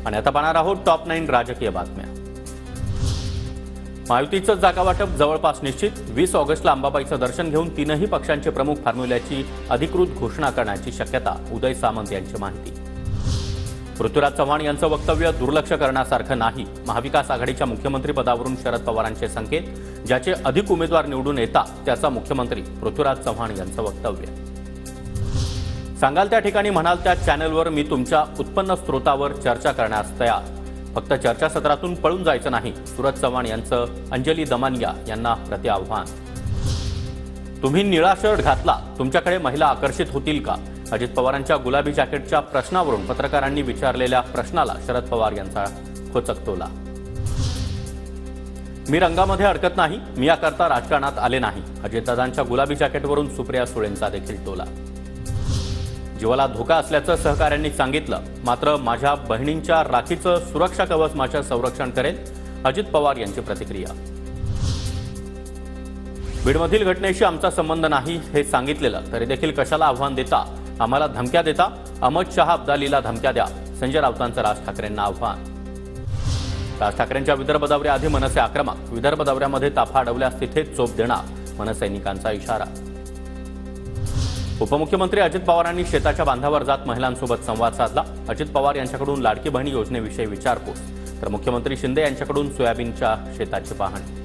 आणि आता पाहणार आहोत टॉप 9 राजकीय बातम्या। महायुतीचं जागा वाटप जवळपास निश्चित। 20 ऑगस्टला अंबाबाईचं दर्शन घेऊन तीनही पक्षांचे प्रमुख फॉर्म्युल्याची अधिकृत घोषणा करण्याची शक्यता, उदय सामंत यांची माहिती। पृथ्वीराज चव्हाण यांचं वक्तव्य दुर्लक्ष करण्यासारखं नाही। महाविकास आघाडीच्या मुख्यमंत्री पदावरून शरद पवारांचे संकेत, ज्याचे अधिक उमेदवार निवडून येतात त्याचा मुख्यमंत्री पृथ्वीराज चव्हाण यांचं वक्तव्य। सांगाल त्या ठिकाणी म्हणाल त्या चॅनलवर मी तुमच्या उत्पन्न स्रोतावर चर्चा करण्यास तयार, फक्त चर्चासत्रातून पळून जायचं नाही। सूरज चव्हाण यांचं अंजली दमानिया यांना प्रति आव्हान। तुम्ही निळा शर्ट घातला, तुमच्याकडे महिला आकर्षित होतील का? अजित पवारांच्या गुलाबी जॅकेटच्या प्रश्नावरून पत्रकारांनी विचारलेल्या प्रश्नाला शरद पवार यांचा खोचक तोला। मी रंगामध्ये अडकत नाही, मी याकरता राजकारणात आले नाही। अजितदादांच्या गुलाबी जॅकेटवरून सुप्रिया सुळेंचा देखील टोला। जीवाला धोका असल्याचं सहकाऱ्यांनी सांगितलं, मात्र माझ्या बहिणींच्या राखीचं सुरक्षा कवच माझं संरक्षण करेल, अजित पवार यांची प्रतिक्रिया। बीडमधील घटनेशी आमचा संबंध नाही हे सांगितलेलं तरी देखील कशाला आव्हान देता? आम्हाला धमक्या देता? अहमद शहा अब्दालीला धमक्या द्या, संजय राऊतांचं राज ठाकरेंना आव्हान। राज ठाकरेंच्या विदर्भ दौऱ्याआधी मनसे आक्रमक, विदर्भ दौऱ्यामध्ये ताफा अडवल्यास तिथेच चोप देणार, मनसैनिकांचा इशारा। उपमुख्यमंत्री अजित पवारांनी शेताच्या बांधावर जात महिलांसोबत संवाद साधला। अजित पवार यांच्याकडून लाडकी बहीण योजनेविषयी विचारपूस, तर मुख्यमंत्री शिंदे यांच्याकडून सोयाबीनच्या शेताची पाहणी।